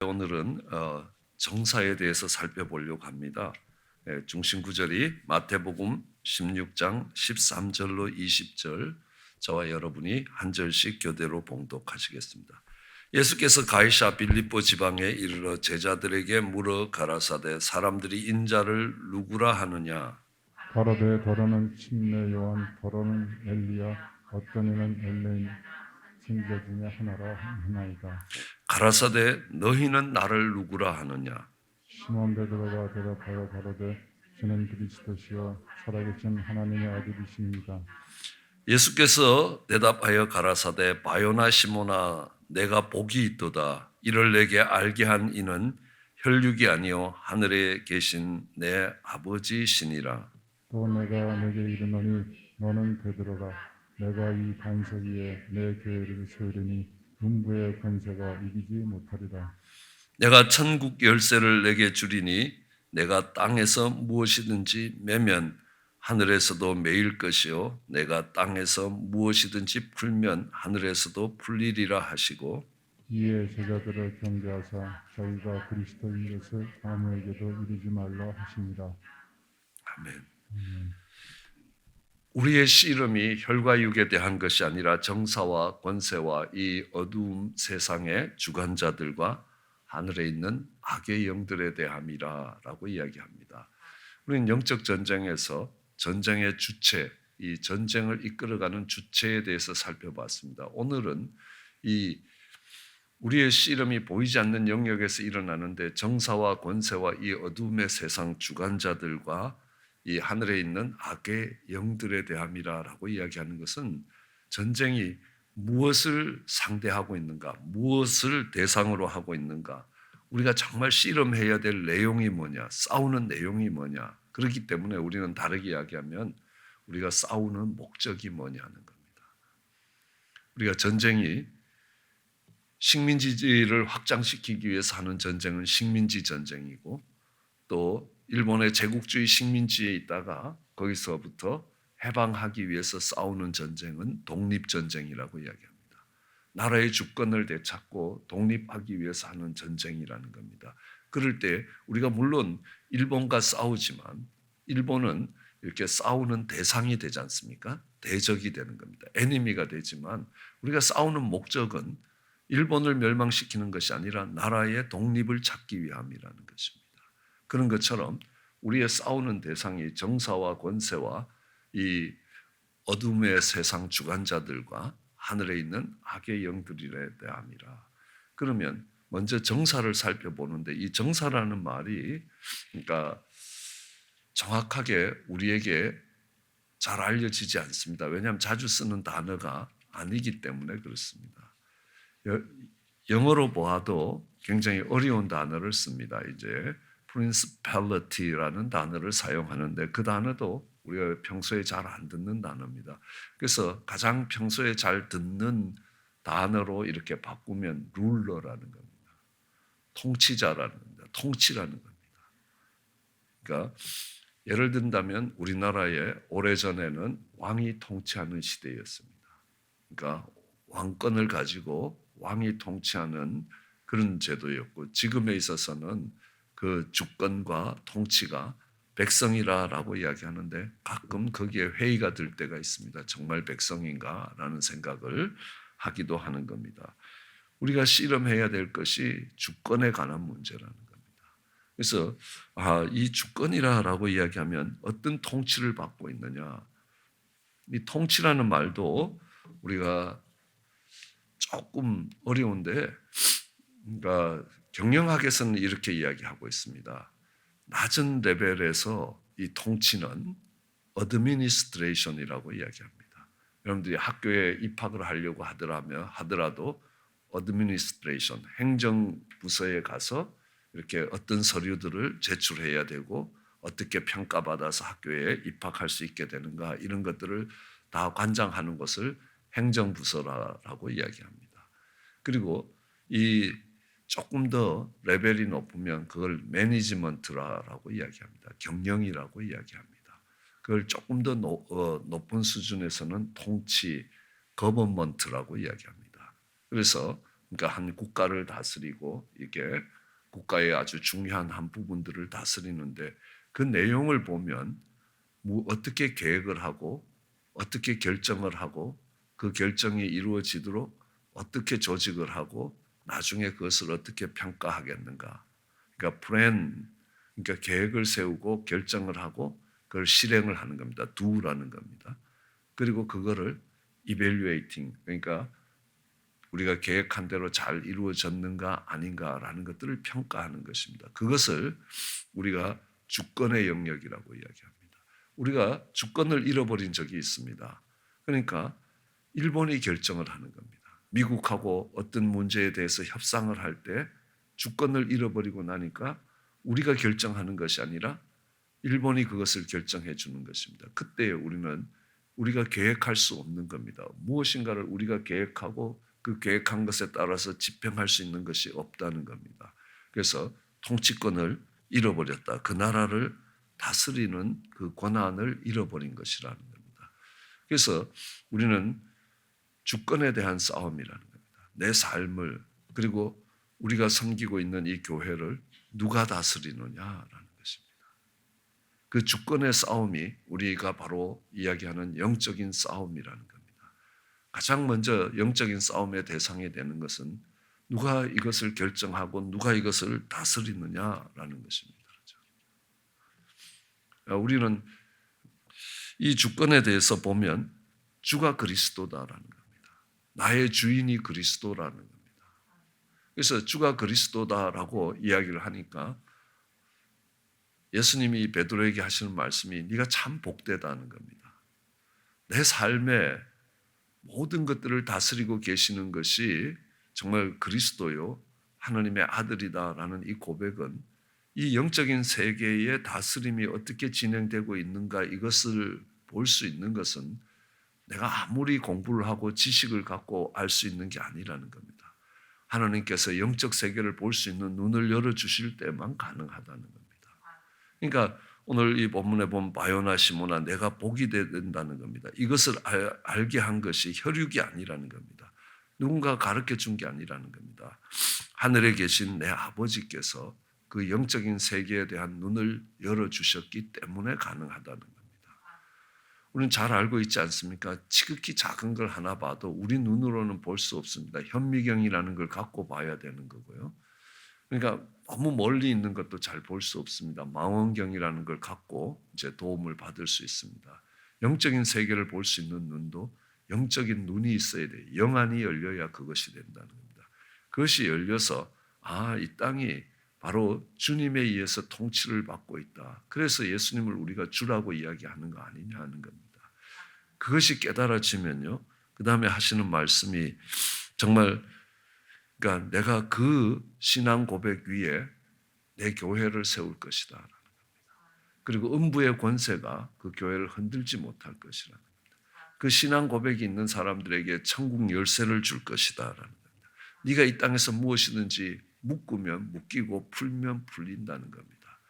오늘은 정사에 대해서 살펴보려고 합니다. 중심 구절이 마태복음 16장 13절로 20절, 저와 여러분이 한 절씩 교대로 봉독하시겠습니다. 예수께서 가이사 빌립보 지방에 이르러 제자들에게 물어 가라사대 사람들이 인자를 누구라 하느냐. 가로되 더러는 침례 요한, 더러는 엘리야, 어떤 이는 엘레인 선지자 중에 하나라 하나이다. 가라사대 너희는 나를 누구라 하느냐. 시몬 베드로가 대답하여 가로되 주는 그리스도시요 살아계신 하나님의 아들이십니다. 예수께서 대답하여 가라사대 바요나 시모나 내가 복이 있도다. 이를 내게 알게 한 이는 혈육이 아니요 하늘에 계신 내 아버지시니라. 또 내가 내게 이르노니 너는 베드로가 내가 이 반석 위에 내 교회를 세우리니 음부의 권세가 이기지 못하리라. 내가 천국 열쇠를 내게 주리니 내가 땅에서 무엇이든지 매면 하늘에서도 매일 것이요 내가 땅에서 무엇이든지 풀면 하늘에서도 풀리리라 하시고, 이에 제자들을 경계하사 자기가 그리스도인 것을 아무에게도 이르지 말라 하시니라. 아멘. 우리의 씨름이 혈과 육에 대한 것이 아니라 정사와 권세와 이 어두운 세상의 주관자들과 하늘에 있는 악의 영들에 대함이라라고 이야기합니다. 우리는 영적 전쟁에서 전쟁의 주체, 이 전쟁을 이끌어가는 주체에 대해서 살펴봤습니다. 오늘은 이 우리의 씨름이 보이지 않는 영역에서 일어나는데 정사와 권세와 이 어둠의 세상 주관자들과 이 하늘에 있는 악의 영들에 대함이라고 이야기하는 것은 전쟁이 무엇을 상대하고 있는가, 무엇을 대상으로 하고 있는가, 우리가 정말 씨름해야 될 내용이 뭐냐, 싸우는 내용이 뭐냐. 그렇기 때문에 우리는 다르게 이야기하면 우리가 싸우는 목적이 뭐냐는 겁니다. 우리가 전쟁이 식민지를 확장시키기 위해서 하는 전쟁은 식민지 전쟁이고, 또 일본의 제국주의 식민지에 있다가 거기서부터 해방하기 위해서 싸우는 전쟁은 독립전쟁이라고 이야기합니다. 나라의 주권을 되찾고 독립하기 위해서 하는 전쟁이라는 겁니다. 그럴 때 우리가 물론 일본과 싸우지만 일본은 이렇게 싸우는 대상이 되지 않습니까? 대적이 되는 겁니다. 에니미가 되지만 우리가 싸우는 목적은 일본을 멸망시키는 것이 아니라 나라의 독립을 찾기 위함이라는 것입니다. 그런 것처럼 우리의 싸우는 대상이 정사와 권세와 이 어둠의 세상 주관자들과 하늘에 있는 악의 영들에 대함이라. 그러면 먼저 정사를 살펴보는데, 이 정사라는 말이 그러니까 정확하게 우리에게 잘 알려지지 않습니다. 왜냐하면 자주 쓰는 단어가 아니기 때문에 그렇습니다. 영어로 보아도 굉장히 어려운 단어를 씁니다. 이제 principality라는 단어를 사용하는데 그 단어도 우리가 평소에 잘 안 듣는 단어입니다. 그래서 가장 평소에 잘 듣는 단어로 이렇게 바꾸면 룰러라는 겁니다. 통치자라는 겁니다. 통치라는 겁니다. 그러니까 예를 든다면 우리나라에 오래전에는 왕이 통치하는 시대였습니다. 그러니까 왕권을 가지고 왕이 통치하는 그런 제도였고, 지금에 있어서는 그 주권과 통치가 백성이라고 이야기하는데 가끔 거기에 회의가 들 때가 있습니다. 정말 백성인가라는 생각을 하기도 하는 겁니다. 우리가 씨름해야 될 것이 주권에 관한 문제라는 겁니다. 그래서 이 주권이라고 이야기하면 어떤 통치를 받고 있느냐. 이 통치라는 말도 우리가 조금 어려운데, 그러니까 경영학에서는 이렇게 이야기하고 있습니다. 낮은 레벨에서 이 통치는 administration이라고 이야기합니다. 여러분들이 학교에 입학을 하려고 하더라도 administration, 행정부서에 가서 이렇게 어떤 서류들을 제출해야 되고 어떻게 평가받아서 학교에 입학할 수 있게 되는가, 이런 것들을 다 관장하는 것을 행정부서라고 이야기합니다. 그리고 이 조금 더 레벨이 높으면 그걸 매니지먼트라고 이야기합니다. 경영이라고 이야기합니다. 그걸 조금 더 높은 수준에서는 통치, 거버먼트라고 이야기합니다. 그래서 그러니까 한 국가를 다스리고 이게 국가의 아주 중요한 한 부분들을 다스리는데 그 내용을 보면 어떻게 계획을 하고 어떻게 결정을 하고 그 결정이 이루어지도록 어떻게 조직을 하고 나중에 그것을 어떻게 평가하겠는가. 그러니까 그러니까 계획을 세우고 결정을 하고 그걸 실행을 하는 겁니다. do라는 겁니다. 그리고 그거를 evaluating, 그러니까 우리가 계획한 대로 잘 이루어졌는가 아닌가라는 것들을 평가하는 것입니다. 그것을 우리가 주권의 영역이라고 이야기합니다. 우리가 주권을 잃어버린 적이 있습니다. 그러니까 일본이 결정을 하는 겁니다. 미국하고 어떤 문제에 대해서 협상을 할 때 주권을 잃어버리고 나니까 우리가 결정하는 것이 아니라 일본이 그것을 결정해 주는 것입니다. 그때 우리가 계획할 수 없는 겁니다. 무엇인가를 우리가 계획하고 그 계획한 것에 따라서 집행할 수 있는 것이 없다는 겁니다. 그래서 통치권을 잃어버렸다. 그 나라를 다스리는 그 권한을 잃어버린 것이라는 겁니다. 그래서 우리는 주권에 대한 싸움이라는 겁니다. 내 삶을 그리고 우리가 섬기고 있는 이 교회를 누가 다스리느냐라는 것입니다. 그 주권의 싸움이 우리가 바로 이야기하는 영적인 싸움이라는 겁니다. 가장 먼저 영적인 싸움의 대상이 되는 것은 누가 이것을 결정하고 누가 이것을 다스리느냐라는 것입니다. 우리는 이 주권에 대해서 보면 주가 그리스도다라는 겁니다. 나의 주인이 그리스도라는 겁니다. 그래서 주가 그리스도다라고 이야기를 하니까 예수님이 베드로에게 하시는 말씀이 네가 참 복되다는 겁니다. 내 삶에 모든 것들을 다스리고 계시는 것이 정말 그리스도요 하나님의 아들이다라는 이 고백은 이 영적인 세계의 다스림이 어떻게 진행되고 있는가 이것을 볼 수 있는 것은 내가 아무리 공부를 하고 지식을 갖고 알 수 있는 게 아니라는 겁니다. 하나님께서 영적 세계를 볼 수 있는 눈을 열어주실 때만 가능하다는 겁니다. 그러니까 오늘 이 본문에 보면 바요나 시모나 내가 복이 된다는 겁니다. 이것을 알게 한 것이 혈육이 아니라는 겁니다. 누군가 가르쳐 준 게 아니라는 겁니다. 하늘에 계신 내 아버지께서 그 영적인 세계에 대한 눈을 열어주셨기 때문에 가능하다는 겁니다. 우리는 잘 알고 있지 않습니까? 지극히 작은 걸 하나 봐도 우리 눈으로는 볼 수 없습니다. 현미경이라는 걸 갖고 봐야 되는 거고요. 그러니까 너무 멀리 있는 것도 잘 볼 수 없습니다. 망원경이라는 걸 갖고 이제 도움을 받을 수 있습니다. 영적인 세계를 볼 수 있는 눈도 영적인 눈이 있어야 돼요. 영안이 열려야 그것이 된다는 겁니다. 그것이 열려서 이 땅이 바로 주님에 의해서 통치를 받고 있다. 그래서 예수님을 우리가 주라고 이야기하는 거 아니냐 하는 겁니다. 그것이 깨달아지면요. 그 다음에 하시는 말씀이 정말 그러니까 내가 그 신앙 고백 위에 내 교회를 세울 것이다. 라는 겁니다. 그리고 음부의 권세가 그 교회를 흔들지 못할 것이라는 겁니다. 그 신앙 고백이 있는 사람들에게 천국 열쇠를 줄 것이다. 라는 겁니다. 네가 이 땅에서 무엇이든지 묶으면 묶이고 풀면 풀린다는 겁니다.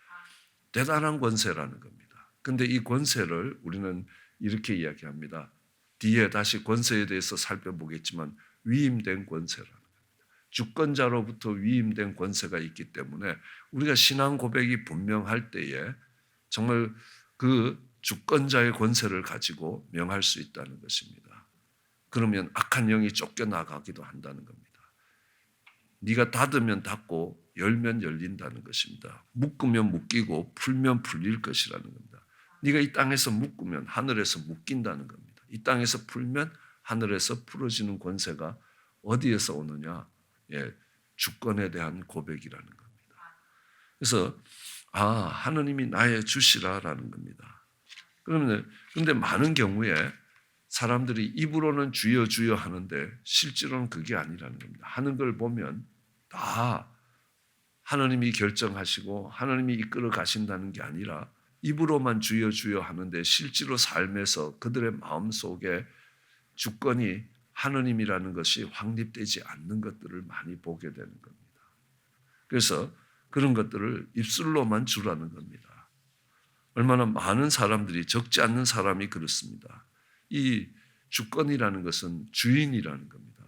대단한 권세라는 겁니다. 그런데 이 권세를 우리는 이렇게 이야기합니다. 뒤에 다시 권세에 대해서 살펴보겠지만 위임된 권세라는 겁니다. 주권자로부터 위임된 권세가 있기 때문에 우리가 신앙 고백이 분명할 때에 정말 그 주권자의 권세를 가지고 명할 수 있다는 것입니다. 그러면 악한 영이 쫓겨나가기도 한다는 겁니다. 네가 닫으면 닫고 열면 열린다는 것입니다. 묶으면 묶이고 풀면 풀릴 것이라는 겁니다. 네가 이 땅에서 묶으면 하늘에서 묶인다는 겁니다. 이 땅에서 풀면 하늘에서 풀어지는 권세가 어디에서 오느냐? 주권에 대한 고백이라는 겁니다. 그래서 하느님이 나의 주시라라는 겁니다. 그런데 많은 경우에 사람들이 입으로는 주여 주여 하는데 실제로는 그게 아니라는 겁니다. 하는 걸 보면 다 하나님이 결정하시고 하나님이 이끌어 가신다는 게 아니라 입으로만 주여 주여 하는데 실제로 삶에서 그들의 마음속에 주권이 하나님이라는 것이 확립되지 않는 것들을 많이 보게 되는 겁니다. 그래서 그런 것들을 입술로만 주라는 겁니다. 얼마나 많은 사람들이 적지 않는 사람이 그렇습니다. 이 주권이라는 것은 주인이라는 겁니다.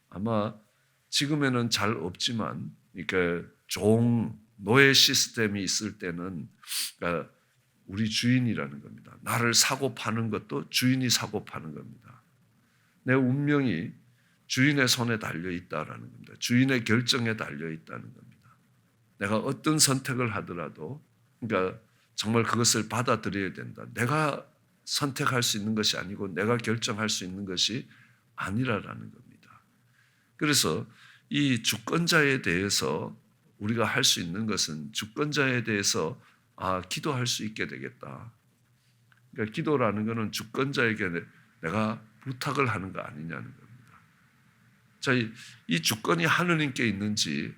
아마 지금에는 잘 없지만 그러니까 노예 시스템이 있을 때는 그러니까 우리 주인이라는 겁니다. 나를 사고 파는 것도 주인이 사고 파는 겁니다. 내 운명이 주인의 손에 달려 있다라는 겁니다. 주인의 결정에 달려 있다는 겁니다. 내가 어떤 선택을 하더라도 그러니까 정말 그것을 받아들여야 된다. 내가 선택할 수 있는 것이 아니고 내가 결정할 수 있는 것이 아니라라는 겁니다. 그래서 이 주권자에 대해서 우리가 할 수 있는 것은 주권자에 대해서 기도할 수 있게 되겠다. 그러니까 기도라는 것은 주권자에게 내가 부탁을 하는 거 아니냐는 겁니다. 자, 이 주권이 하느님께 있는지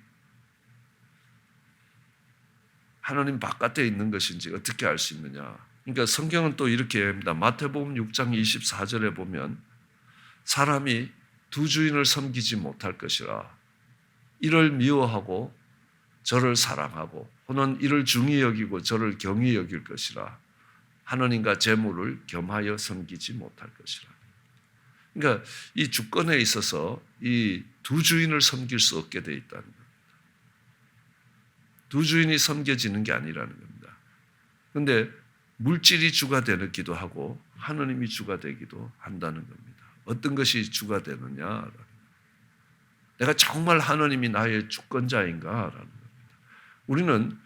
하나님 바깥에 있는 것인지 어떻게 알 수 있느냐. 그러니까 성경은 또 이렇게 합니다. 마태복음 6장 24절에 보면 사람이 두 주인을 섬기지 못할 것이라. 이를 미워하고 저를 사랑하고 또는 이를 중히 여기고 저를 경히 여길 것이라. 하나님과 재물을 겸하여 섬기지 못할 것이라. 그러니까 이 주권에 있어서 이 두 주인을 섬길 수 없게 돼 있다는 겁니다. 두 주인이 섬겨지는 게 아니라는 겁니다. 그런데 물질이 주가 되기도 하고 하나님이 주가 되기도 한다는 겁니다. 어떤 것이 주가 되느냐? 내가 정말 하나님이 나의 주권자인가라는 겁니다. 우리는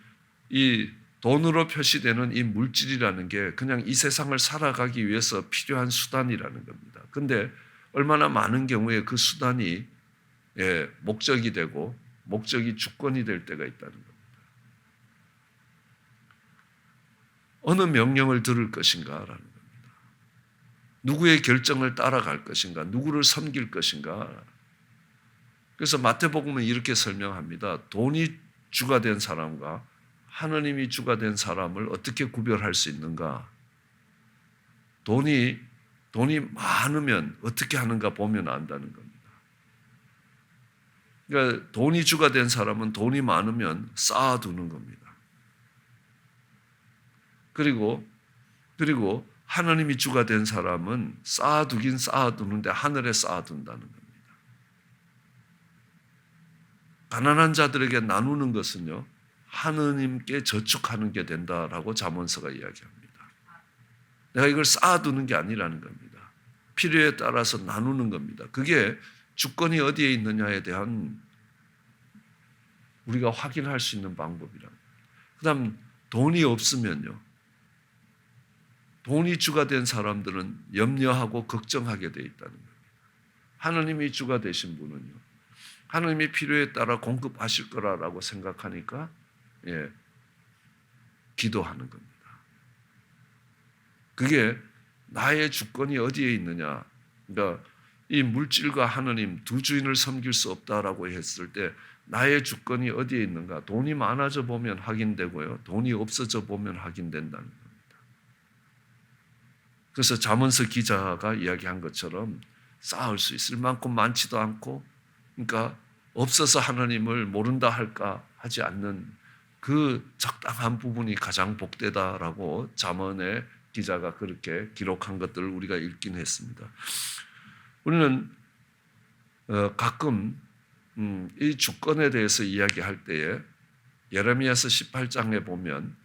이 돈으로 표시되는 이 물질이라는 게 그냥 이 세상을 살아가기 위해서 필요한 수단이라는 겁니다. 그런데 얼마나 많은 경우에 그 수단이 목적이 되고 목적이 주권이 될 때가 있다는 겁니다. 어느 명령을 들을 것인가라는 겁니다. 누구의 결정을 따라갈 것인가, 누구를 섬길 것인가. 그래서 마태복음은 이렇게 설명합니다. 돈이 주가 된 사람과 하느님이 주가 된 사람을 어떻게 구별할 수 있는가? 돈이 많으면 어떻게 하는가 보면 안다는 겁니다. 그러니까 돈이 주가 된 사람은 돈이 많으면 쌓아두는 겁니다. 그리고 하나님이 주가 된 사람은 쌓아두긴 쌓아두는데 하늘에 쌓아둔다는 겁니다. 가난한 자들에게 나누는 것은요, 하느님께 저축하는 게 된다라고 잠언서가 이야기합니다. 내가 이걸 쌓아두는 게 아니라는 겁니다. 필요에 따라서 나누는 겁니다. 그게 주권이 어디에 있느냐에 대한 우리가 확인할 수 있는 방법이라. 그다음 돈이 없으면요. 돈이 주가 된 사람들은 염려하고 걱정하게 돼 있다는 겁니다. 하나님이 주가 되신 분은요. 하나님이 필요에 따라 공급하실 거라고 생각하니까 기도하는 겁니다. 그게 나의 주권이 어디에 있느냐. 그러니까 이 물질과 하나님 두 주인을 섬길 수 없다라고 했을 때 나의 주권이 어디에 있는가? 돈이 많아져 보면 확인되고요. 돈이 없어져 보면 확인된다는 겁니다. 그래서 잠언서 기자가 이야기한 것처럼 쌓을 수 있을 만큼 많지도 않고 그러니까 없어서 하나님을 모른다 할까 하지 않는 그 적당한 부분이 가장 복되다라고 잠언의 기자가 그렇게 기록한 것들을 우리가 읽긴 했습니다. 우리는 가끔 이 주권에 대해서 이야기할 때에 예레미야서 18장에 보면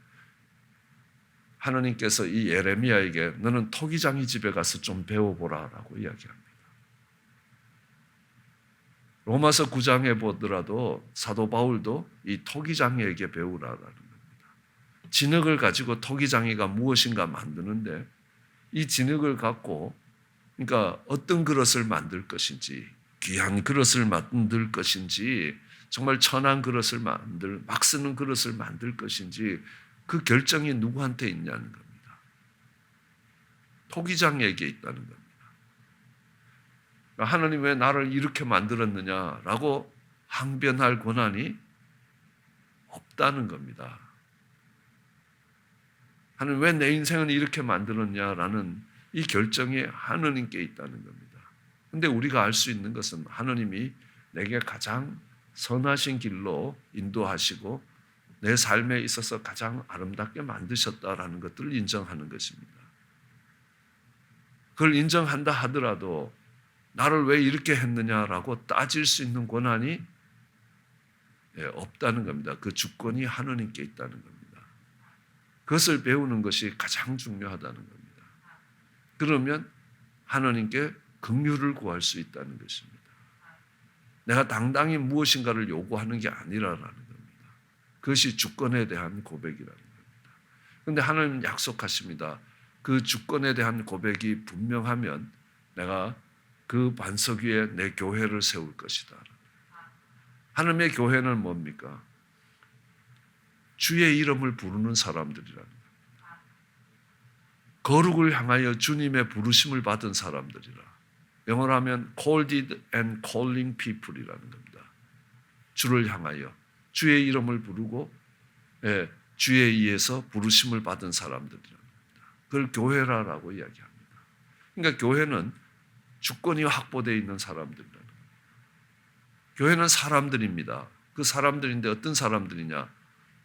하나님께서 이 예레미야에게 너는 토기장이 집에 가서 좀 배워보라라고 이야기합니다. 로마서 9장에 보더라도 사도 바울도 이 토기장이에게 배우라라는 겁니다. 진흙을 가지고 토기장이가 무엇인가 만드는데 이 진흙을 갖고 그러니까 어떤 그릇을 만들 것인지 귀한 그릇을 만들 것인지 정말 천한 그릇을 막 쓰는 그릇을 만들 것인지 그 결정이 누구한테 있냐는 겁니다. 토기장에게 있다는 겁니다. 하나님 왜 나를 이렇게 만들었느냐라고 항변할 권한이 없다는 겁니다. 하나님 왜 내 인생을 이렇게 만들었냐라는 이 결정이 하나님께 있다는 겁니다. 그런데 우리가 알 수 있는 것은 하나님이 내게 가장 선하신 길로 인도하시고 내 삶에 있어서 가장 아름답게 만드셨다라는 것들을 인정하는 것입니다. 그걸 인정한다 하더라도 나를 왜 이렇게 했느냐라고 따질 수 있는 권한이 없다는 겁니다. 그 주권이 하느님께 있다는 겁니다. 그것을 배우는 것이 가장 중요하다는 겁니다. 그러면 하느님께 긍휼을 구할 수 있다는 것입니다. 내가 당당히 무엇인가를 요구하는 게 아니라는 겁니다. 그것이 주권에 대한 고백이라는 겁니다. 그런데 하나님은 약속하십니다. 그 주권에 대한 고백이 분명하면 내가 그 반석 위에 내 교회를 세울 것이다. 하나님의 교회는 뭡니까? 주의 이름을 부르는 사람들이라는 겁니다. 거룩을 향하여 주님의 부르심을 받은 사람들이라. 영어로 하면 called and calling people이라는 겁니다. 주를 향하여 주의 이름을 부르고 주에 의해서 부르심을 받은 사람들이라는 겁니다. 그걸 교회라고 이야기합니다. 그러니까 교회는 주권이 확보되어 있는 사람들이라는 겁니다. 교회는 사람들입니다. 그 사람들인데 어떤 사람들이냐?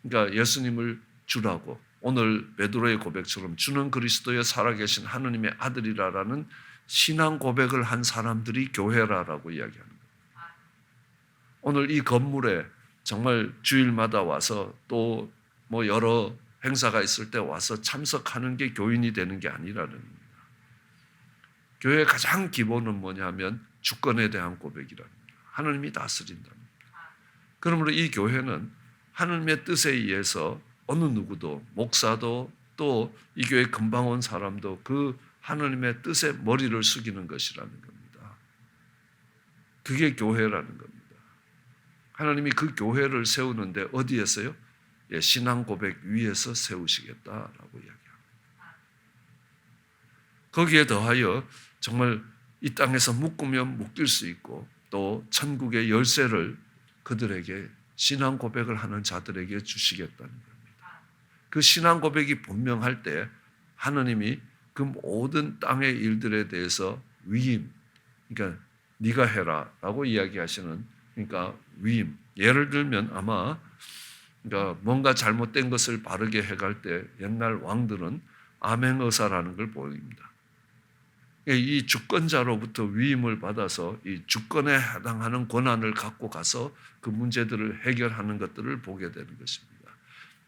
그러니까 예수님을 주라고 오늘 베드로의 고백처럼 주는 그리스도의 살아계신 하느님의 아들이라라는 신앙 고백을 한 사람들이 교회라라고 이야기하는 거예요. 오늘 이 건물에 정말 주일마다 와서 또 뭐 여러 행사가 있을 때 와서 참석하는 게 교인이 되는 게 아니라는 겁니다. 교회의 가장 기본은 뭐냐면 주권에 대한 고백이라는 겁니다. 하느님이 다스린다는 겁니다. 그러므로 이 교회는 하느님의 뜻에 의해서 어느 누구도 목사도 또 이 교회 금방 온 사람도 그 하느님의 뜻에 머리를 숙이는 것이라는 겁니다. 그게 교회라는 겁니다. 하나님이 그 교회를 세우는데 어디에서요? 신앙 고백 위에서 세우시겠다라고 이야기합니다. 거기에 더하여 정말 이 땅에서 묶으면 묶일 수 있고 또 천국의 열쇠를 그들에게 신앙 고백을 하는 자들에게 주시겠다는 겁니다. 그 신앙 고백이 분명할 때 하나님이 그 모든 땅의 일들에 대해서 위임, 그러니까 네가 해라라고 이야기하시는, 그러니까 위임. 예를 들면 아마 그러니까 뭔가 잘못된 것을 바르게 해갈 때 옛날 왕들은 암행어사라는 걸 보입니다. 이 주권자로부터 위임을 받아서 이 주권에 해당하는 권한을 갖고 가서 그 문제들을 해결하는 것들을 보게 되는 것입니다.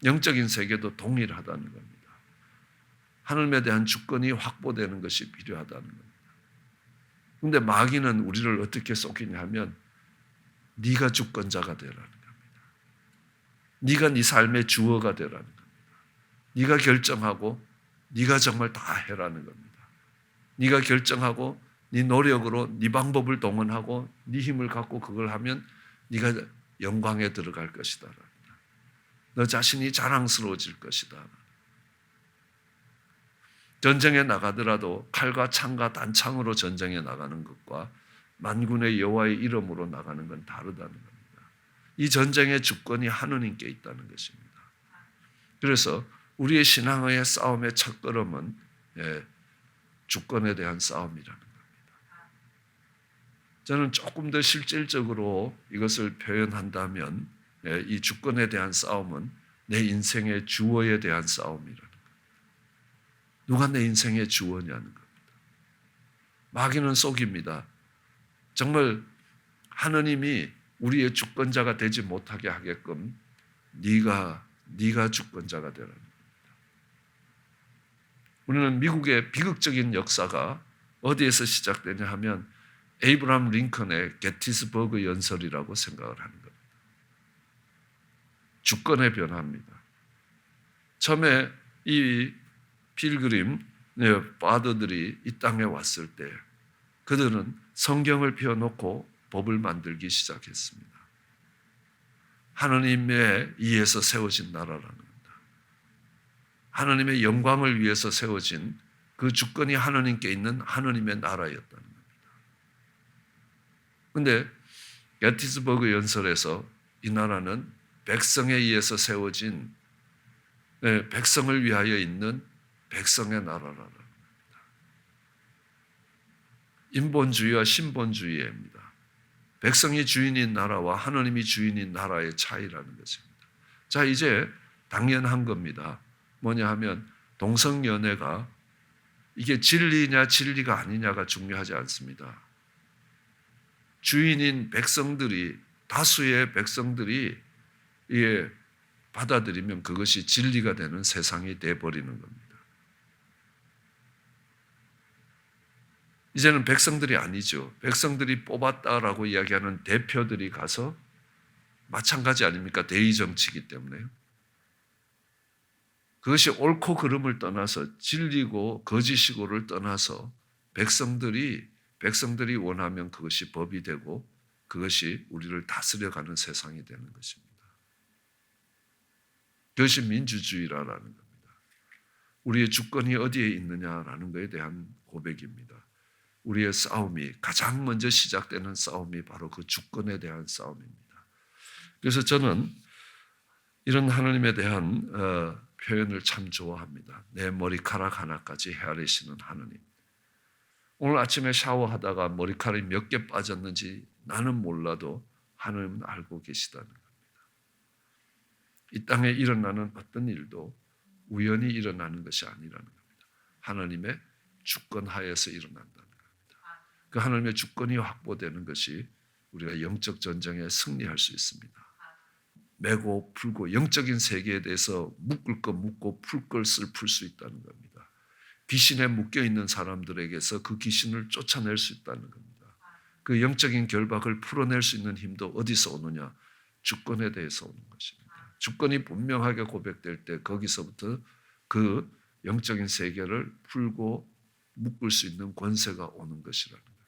영적인 세계도 동일하다는 겁니다. 하나님에 대한 주권이 확보되는 것이 필요하다는 겁니다. 그런데 마귀는 우리를 어떻게 속이냐면 네가 주권자가 되라는 겁니다. 네가 네 삶의 주어가 되라는 겁니다. 네가 결정하고 네가 정말 다 해라는 겁니다. 네가 결정하고 네 노력으로 네 방법을 동원하고 네 힘을 갖고 그걸 하면 네가 영광에 들어갈 것이다. 너 자신이 자랑스러워질 것이다. 전쟁에 나가더라도 칼과 창과 단창으로 전쟁에 나가는 것과 만군의 여호와의 이름으로 나가는 건 다르다는 겁니다. 이 전쟁의 주권이 하느님께 있다는 것입니다. 그래서 우리의 신앙의 싸움의 첫걸음은 주권에 대한 싸움이라는 겁니다. 저는 조금 더 실질적으로 이것을 표현한다면 이 주권에 대한 싸움은 내 인생의 주어에 대한 싸움이라는 겁니다. 누가 내 인생의 주어냐는 겁니다. 마귀는 속입니다. 정말 하느님이 우리의 주권자가 되지 못하게 하게끔 네가 주권자가 되라는 겁니다. 우리는 미국의 비극적인 역사가 어디에서 시작되냐 하면 에이브라함 링컨의 게티스버그 연설이라고 생각을 하는 겁니다. 주권의 변화입니다. 처음에 이 필그림 파더들이 이 땅에 왔을 때 그들은 성경을 펴놓고 법을 만들기 시작했습니다. 하나님에 의해서 세워진 나라라는 겁니다. 하나님의 영광을 위해서 세워진 그 주권이 하나님께 있는 하나님의 나라였다는 겁니다. 그런데 게티스버그 연설에서 이 나라는 백성에 의해서 세워진 백성을 위하여 있는 백성의 나라라는 겁니다. 인본주의와 신본주의입니다. 백성이 주인인 나라와 하나님이 주인인 나라의 차이라는 것입니다. 자, 이제 당연한 겁니다. 뭐냐 하면 동성연애가 이게 진리냐 진리가 아니냐가 중요하지 않습니다. 주인인 백성들이, 다수의 백성들이 이게 받아들이면 그것이 진리가 되는 세상이 돼버리는 겁니다. 이제는 백성들이 아니죠. 백성들이 뽑았다라고 이야기하는 대표들이 가서 마찬가지 아닙니까? 대의 정치이기 때문에요. 그것이 옳고 그름을 떠나서 진리고 거짓이고를 떠나서 백성들이 원하면 그것이 법이 되고 그것이 우리를 다스려가는 세상이 되는 것입니다. 그것이 민주주의라는 겁니다. 우리의 주권이 어디에 있느냐라는 것에 대한 고백입니다. 우리의 싸움이 가장 먼저 시작되는 싸움이 바로 그 주권에 대한 싸움입니다. 그래서 저는 이런 하나님에 대한 표현을 참 좋아합니다. 내 머리카락 하나까지 헤아리시는 하나님. 오늘 아침에 샤워하다가 머리카락이 몇 개 빠졌는지 나는 몰라도 하나님은 알고 계시다는 겁니다. 이 땅에 일어나는 어떤 일도 우연히 일어나는 것이 아니라는 겁니다. 하나님의 주권 하에서 일어난다는 겁니다. 그 하나님의 주권이 확보되는 것이 우리가 영적 전쟁에 승리할 수 있습니다. 매고 풀고 영적인 세계에 대해서 묶을 것 묶고 풀 것을 풀 수 있다는 겁니다. 귀신에 묶여있는 사람들에게서 그 귀신을 쫓아낼 수 있다는 겁니다. 그 영적인 결박을 풀어낼 수 있는 힘도 어디서 오느냐? 주권에 대해서 오는 것입니다. 주권이 분명하게 고백될 때 거기서부터 그 영적인 세계를 풀고 묶을 수 있는 권세가 오는 것이라는 겁니다.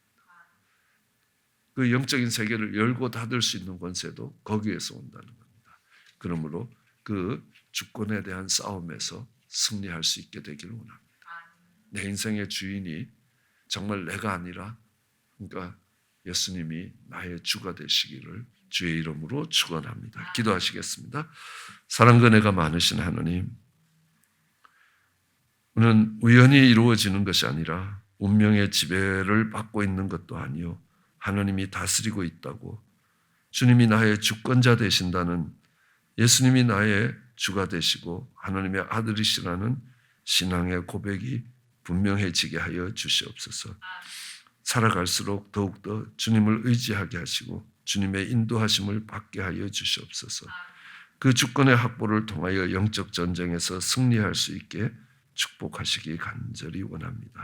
그 영적인 세계를 열고 닫을 수 있는 권세도 거기에서 온다는 겁니다. 그러므로 그 주권에 대한 싸움에서 승리할 수 있게 되기를 원합니다. 내 인생의 주인이 정말 내가 아니라 그러니까 예수님이 나의 주가 되시기를 주의 이름으로 축원합니다. 기도하시겠습니다. 사랑과 은혜가 많으신 하나님, 우리는 우연히 이루어지는 것이 아니라 운명의 지배를 받고 있는 것도 아니요 하나님이 다스리고 있다고, 주님이 나의 주권자 되신다는, 예수님이 나의 주가 되시고 하나님의 아들이시라는 신앙의 고백이 분명해지게 하여 주시옵소서. 살아갈수록 더욱더 주님을 의지하게 하시고 주님의 인도하심을 받게 하여 주시옵소서. 그 주권의 확보를 통하여 영적 전쟁에서 승리할 수 있게 축복하시기 간절히 원합니다.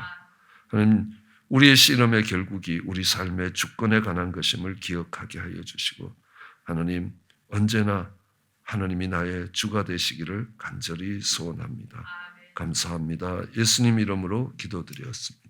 하나님, 우리의 씨름의 결국이 우리 삶의 주권에 관한 것임을 기억하게 하여 주시고, 하나님 언제나 하나님이 나의 주가 되시기를 간절히 소원합니다. 감사합니다. 예수님 이름으로 기도드렸습니다.